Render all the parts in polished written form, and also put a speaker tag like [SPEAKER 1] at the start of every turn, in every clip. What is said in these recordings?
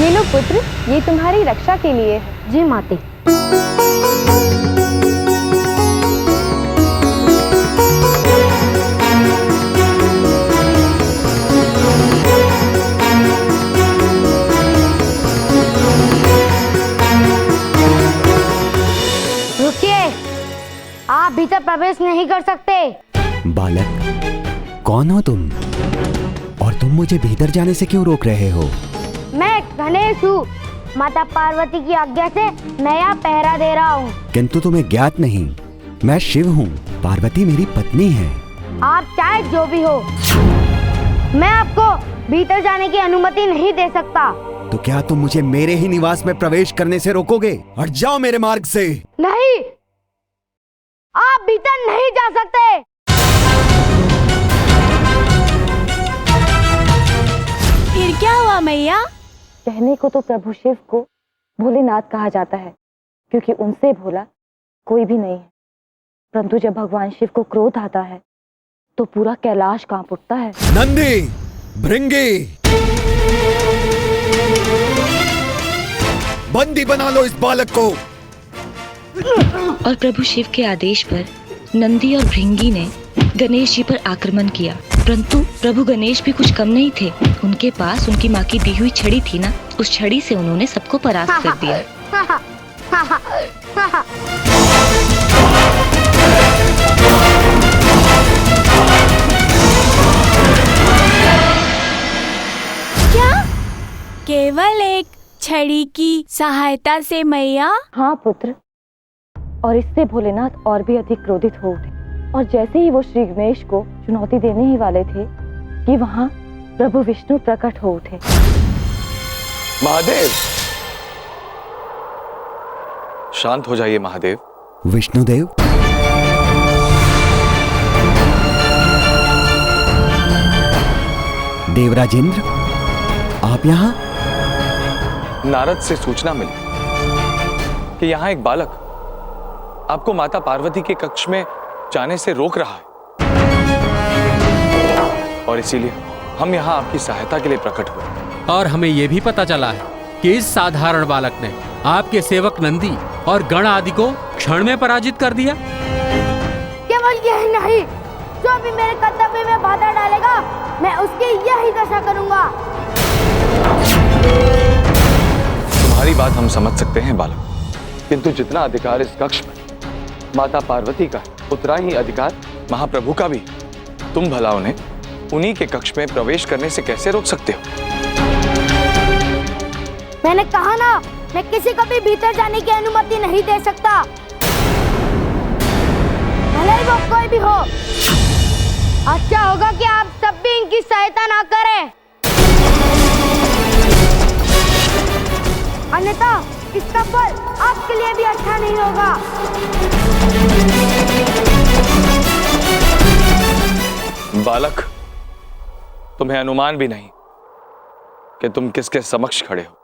[SPEAKER 1] ये लो पुत्र, ये तुम्हारी रक्षा के लिए है।
[SPEAKER 2] जी माते। रुकिए, आप भीतर प्रवेश नहीं कर सकते।
[SPEAKER 3] बालक, कौन हो तुम? और तुम मुझे भीतर जाने से क्यों रोक रहे हो?
[SPEAKER 2] मैं गणेश हूँ, माता पार्वती की आज्ञा से मैं यहाँ पहरा दे रहा हूँ।
[SPEAKER 3] किंतु तुम्हें ज्ञात नहीं, मैं शिव हूँ, पार्वती मेरी पत्नी है।
[SPEAKER 2] आप चाहे जो भी हो, मैं आपको भीतर जाने की अनुमति नहीं दे सकता।
[SPEAKER 3] तो क्या तुम मुझे मेरे ही निवास में प्रवेश करने से रोकोगे? हट जाओ मेरे मार्ग से।
[SPEAKER 2] नहीं, आप भीतर नहीं जा सकते।
[SPEAKER 4] फिर क्या हुआ मैया?
[SPEAKER 1] कहने को तो प्रभु शिव को भोलेनाथ कहा जाता है, क्योंकि उनसे भोला कोई भी नहीं है। परंतु जब भगवान शिव को क्रोध आता है तो पूरा कैलाश कांप उठता है।
[SPEAKER 3] नंदी, भृंगी, बंदी बना लो इस बालक को।
[SPEAKER 5] और प्रभु शिव के आदेश पर नंदी और भृंगी ने गणेश जी पर आक्रमण किया, परंतु प्रभु गणेश भी कुछ कम नहीं थे। उनके पास उनकी माँ की दी हुई छड़ी थी ना, उस छड़ी से उन्होंने सबको परास्त कर दिया।
[SPEAKER 4] क्या केवल एक छड़ी की सहायता से मैया?
[SPEAKER 1] हाँ पुत्र, और इससे भोलेनाथ और भी अधिक क्रोधित हो उठे। और जैसे ही वो श्री गणेश को चुनौती देने ही वाले थे कि वहाँ प्रभु विष्णु प्रकट हो उठे।
[SPEAKER 6] महादेव, शांत हो जाइए महादेव।
[SPEAKER 3] विष्णुदेव, देवराजेंद्र, आप यहाँ?
[SPEAKER 6] नारद से सूचना मिली कि यहाँ एक बालक आपको माता पार्वती के कक्ष में जाने से रोक रहा है, और इसीलिए हम यहाँ आपकी सहायता के लिए प्रकट हुए।
[SPEAKER 7] और हमें यह भी पता चला है कि इस साधारण बालक ने आपके सेवक नंदी और गण आदि को क्षण में पराजित कर दिया।
[SPEAKER 2] केवल यही नहीं, जो भी मेरे कर्तव्य में बाधा डालेगा, मैं उसकी यही दशा करूंगा।
[SPEAKER 6] तुम्हारी बात हम समझ सकते हैं बालक, किंतु जितना अधिकार इस कक्ष में माता पार्वती का, उतना ही अधिकार महाप्रभु का भी। तुम भला उन्हें उन्हीं के कक्ष में प्रवेश करने से कैसे रोक सकते हो?
[SPEAKER 2] मैंने कहा ना, मैं किसी को भी भीतर जाने की अनुमति नहीं दे सकता, भले ही वो कोई भी हो। अच्छा होगा कि आप सब भी इनकी सहायता ना करें, अन्यथा इसका फल आपके लिए भी अच्छा नहीं होगा।
[SPEAKER 6] बालक, तुम्हें अनुमान भी नहीं कि तुम किसके समक्ष खड़े हो।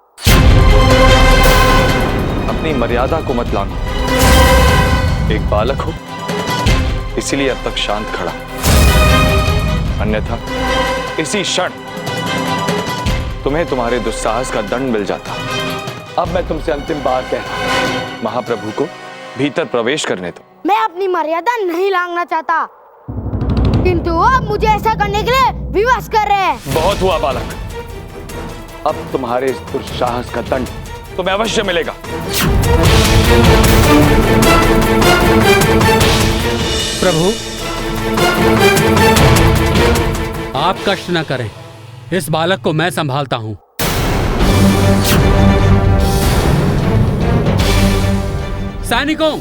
[SPEAKER 6] अपनी मर्यादा को मत लांघो। एक बालक हो, इसीलिए अब तक शांत खड़ा, अन्यथा इसी क्षण तुम्हें तुम्हारे दुस्साहस का दंड मिल जाता। अब मैं तुमसे अंतिम बार कह रहा हूं, महाप्रभु को भीतर प्रवेश करने दो।
[SPEAKER 2] मैं अपनी मर्यादा नहीं लांघना चाहता, किंतु आप मुझे ऐसा करने के लिए विवश कर रहे हैं।
[SPEAKER 6] बहुत हुआ बालक, अब तुम्हारे इस दुस्साहस का दंड तुम्हें अवश्य मिलेगा।
[SPEAKER 7] प्रभु, आप कष्ट न करें, इस बालक को मैं संभालता हूं। सैनिकों,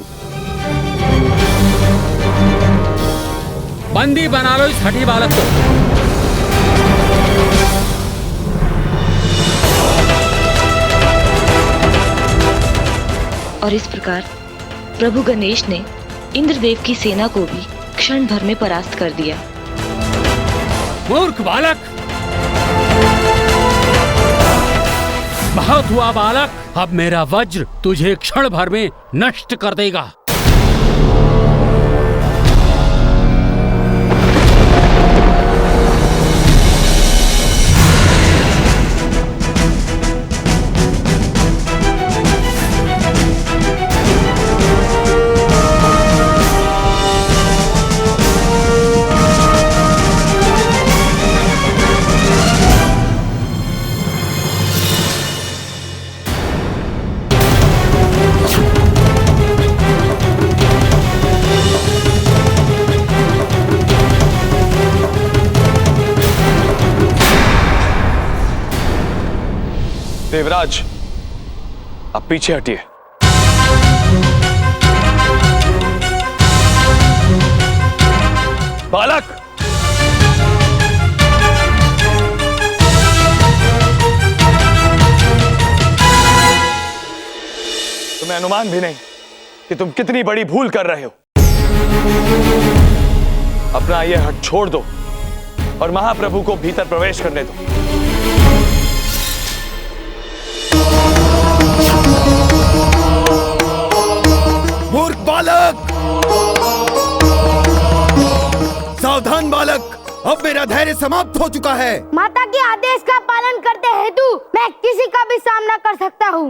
[SPEAKER 7] बंदी बना लो इस हठी बालक को।
[SPEAKER 5] और इस प्रकार प्रभु गणेश ने इंद्रदेव की सेना को भी क्षण भर में परास्त कर दिया।
[SPEAKER 7] मूर्ख बालक, बहुत हुआ बालक, अब मेरा वज्र तुझे क्षण भर में नष्ट कर देगा।
[SPEAKER 6] देवराज, अब पीछे हटिए। बालक, तुम्हें अनुमान भी नहीं कि तुम कितनी बड़ी भूल कर रहे हो। अपना यह हट छोड़ दो और महाप्रभु को भीतर प्रवेश करने दो।
[SPEAKER 8] मूर्ख बालक, सावधान बालक, अब मेरा धैर्य समाप्त हो चुका है।
[SPEAKER 2] माता के आदेश का पालन करते हेतु मैं किसी का भी सामना कर सकता हूँ।